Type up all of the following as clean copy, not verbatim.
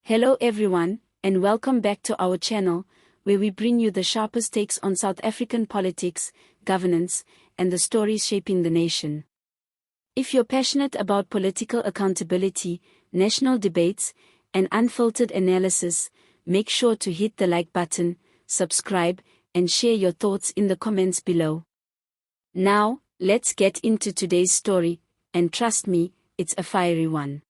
Hello everyone, and welcome back to our channel, where we bring you the sharpest takes on South African politics, governance, and the stories shaping the nation. If you're passionate about political accountability, national debates, and unfiltered analysis, make sure to hit the like button, subscribe, and share your thoughts in the comments below. Now, let's get into today's story, and trust me, it's a fiery one.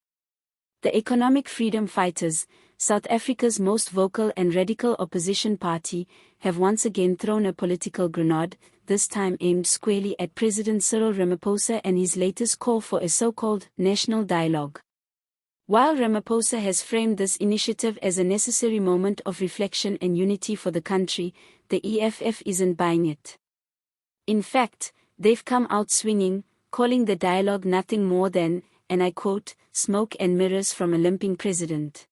The Economic Freedom Fighters, South Africa's most vocal and radical opposition party, have once again thrown a political grenade, this time aimed squarely at President Cyril Ramaphosa and his latest call for a so-called national dialogue. While Ramaphosa has framed this initiative as a necessary moment of reflection and unity for the country, the EFF isn't buying it. In fact, they've come out swinging, calling the dialogue nothing more than, and I quote, "smoke and mirrors from a limping president."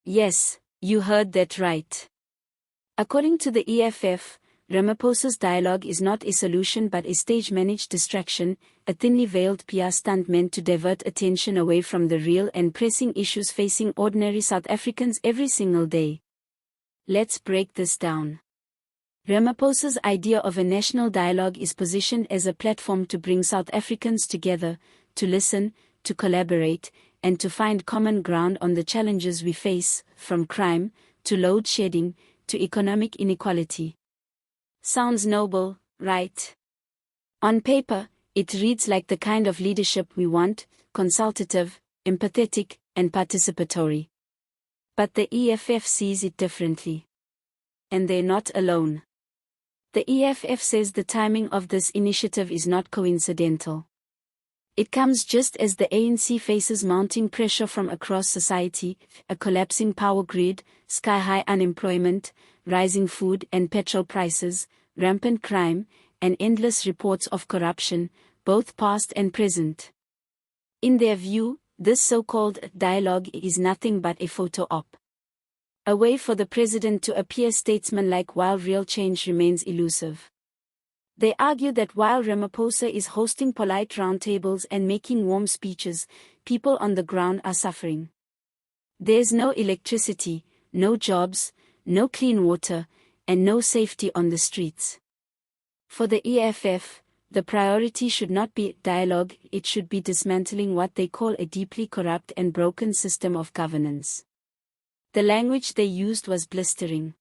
Yes, you heard that right. According to the EFF, Ramaphosa's dialogue is not a solution but a stage-managed distraction, a thinly veiled PR stunt meant to divert attention away from the real and pressing issues facing ordinary South Africans every single day. Let's break this down. Ramaphosa's idea of a national dialogue is positioned as a platform to bring South Africans together, to listen, to collaborate, and to find common ground on the challenges we face, from crime, to load shedding, to economic inequality. Sounds noble, right? On paper, it reads like the kind of leadership we want, consultative, empathetic, and participatory. But the EFF sees it differently. And they're not alone. The EFF says the timing of this initiative is not coincidental. It comes just as the ANC faces mounting pressure from across society, a collapsing power grid, sky-high unemployment, rising food and petrol prices, rampant crime, and endless reports of corruption, both past and present. In their view, this so-called dialogue is nothing but a photo op. A way for the president to appear statesmanlike while real change remains elusive. They argue that while Ramaphosa is hosting polite roundtables and making warm speeches, people on the ground are suffering. There's no electricity, no jobs, no clean water, and no safety on the streets. For the EFF, the priority should not be dialogue, it should be dismantling what they call a deeply corrupt and broken system of governance. The language they used was blistering.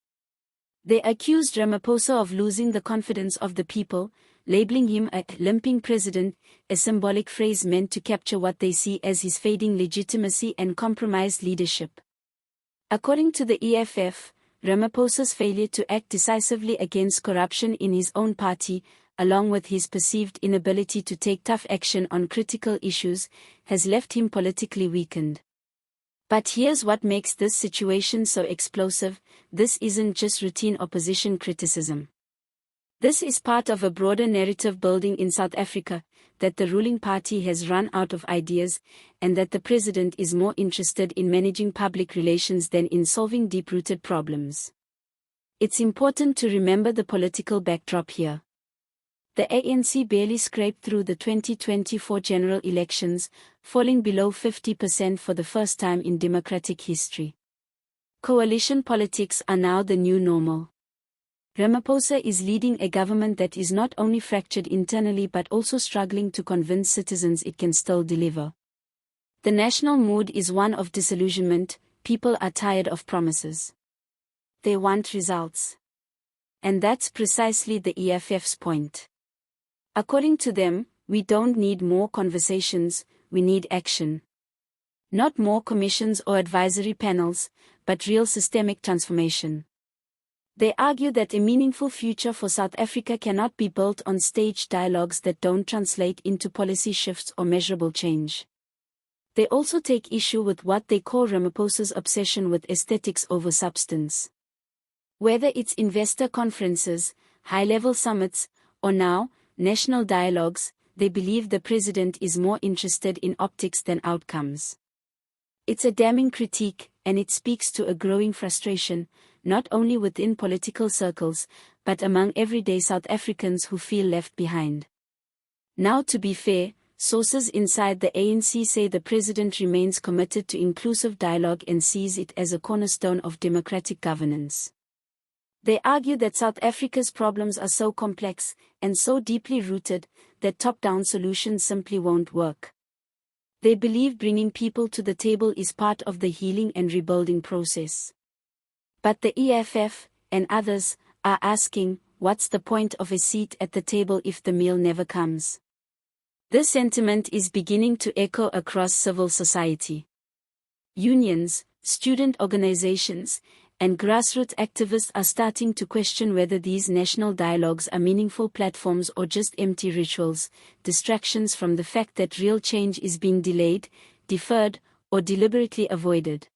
They accused Ramaphosa of losing the confidence of the people, labeling him a limping president, a symbolic phrase meant to capture what they see as his fading legitimacy and compromised leadership. According to the EFF, Ramaphosa's failure to act decisively against corruption in his own party, along with his perceived inability to take tough action on critical issues, has left him politically weakened. But here's what makes this situation so explosive: this isn't just routine opposition criticism. This is part of a broader narrative building in South Africa, that the ruling party has run out of ideas, and that the president is more interested in managing public relations than in solving deep-rooted problems. It's important to remember the political backdrop here. The ANC barely scraped through the 2024 general elections, falling below 50% for the first time in democratic history. Coalition politics are now the new normal. Ramaphosa is leading a government that is not only fractured internally but also struggling to convince citizens it can still deliver. The national mood is one of disillusionment. People are tired of promises. They want results. And that's precisely the EFF's point. According to them, we don't need more conversations, we need action. Not more commissions or advisory panels, but real systemic transformation. They argue that a meaningful future for South Africa cannot be built on staged dialogues that don't translate into policy shifts or measurable change. They also take issue with what they call Ramaphosa's obsession with aesthetics over substance. Whether it's investor conferences, high-level summits, or now, national dialogues, they believe the president is more interested in optics than outcomes. It's a damning critique, and it speaks to a growing frustration, not only within political circles, but among everyday South Africans who feel left behind. Now, to be fair, Sources inside the ANC say the president remains committed to inclusive dialogue and sees it as a cornerstone of democratic governance. They argue that South Africa's problems are so complex and so deeply rooted that top-down solutions simply won't work. They believe bringing people to the table is part of the healing and rebuilding process. But the EFF, and others, are asking, what's the point of a seat at the table if the meal never comes? This sentiment is beginning to echo across civil society. Unions, student organizations, and grassroots activists are starting to question whether these national dialogues are meaningful platforms or just empty rituals, distractions from the fact that real change is being delayed, deferred, or deliberately avoided.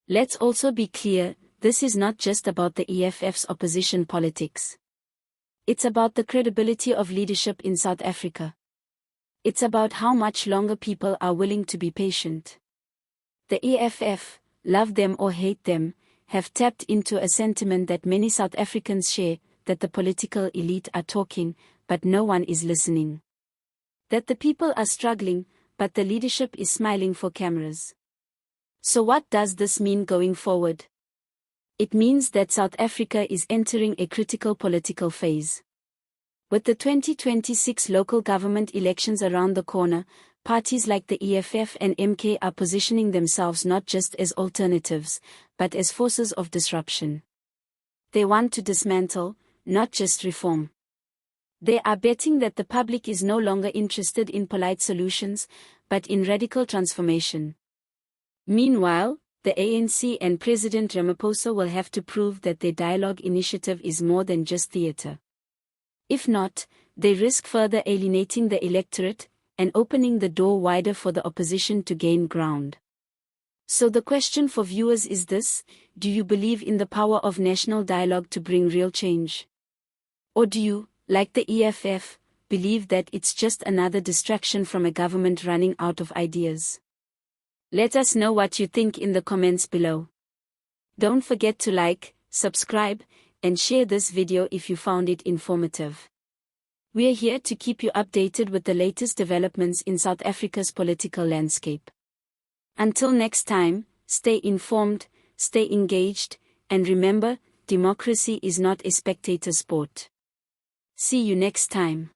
Let's also be clear, this is not just about the EFF's opposition politics. It's about the credibility of leadership in South Africa. It's about how much longer people are willing to be patient. The EFF, love them or hate them, have tapped into a sentiment that many South Africans share, that the political elite are talking, but no one is listening. That the people are struggling, but the leadership is smiling for cameras. So what does this mean going forward? It means that South Africa is entering a critical political phase. With the 2026 local government elections around the corner, parties like the EFF and MK are positioning themselves not just as alternatives, but as forces of disruption. They want to dismantle, not just reform. They are betting that the public is no longer interested in polite solutions, but in radical transformation. Meanwhile, the ANC and President Ramaphosa will have to prove that their dialogue initiative is more than just theatre. If not, they risk further alienating the electorate and opening the door wider for the opposition to gain ground. So the question for viewers is this: do you believe in the power of national dialogue to bring real change? Or do you, like the EFF, believe that it's just another distraction from a government running out of ideas? Let us know what you think in the comments below. Don't forget to like, subscribe, and share this video if you found it informative. We're here to keep you updated with the latest developments in South Africa's political landscape. Until next time, stay informed, stay engaged, and remember, democracy is not a spectator sport. See you next time.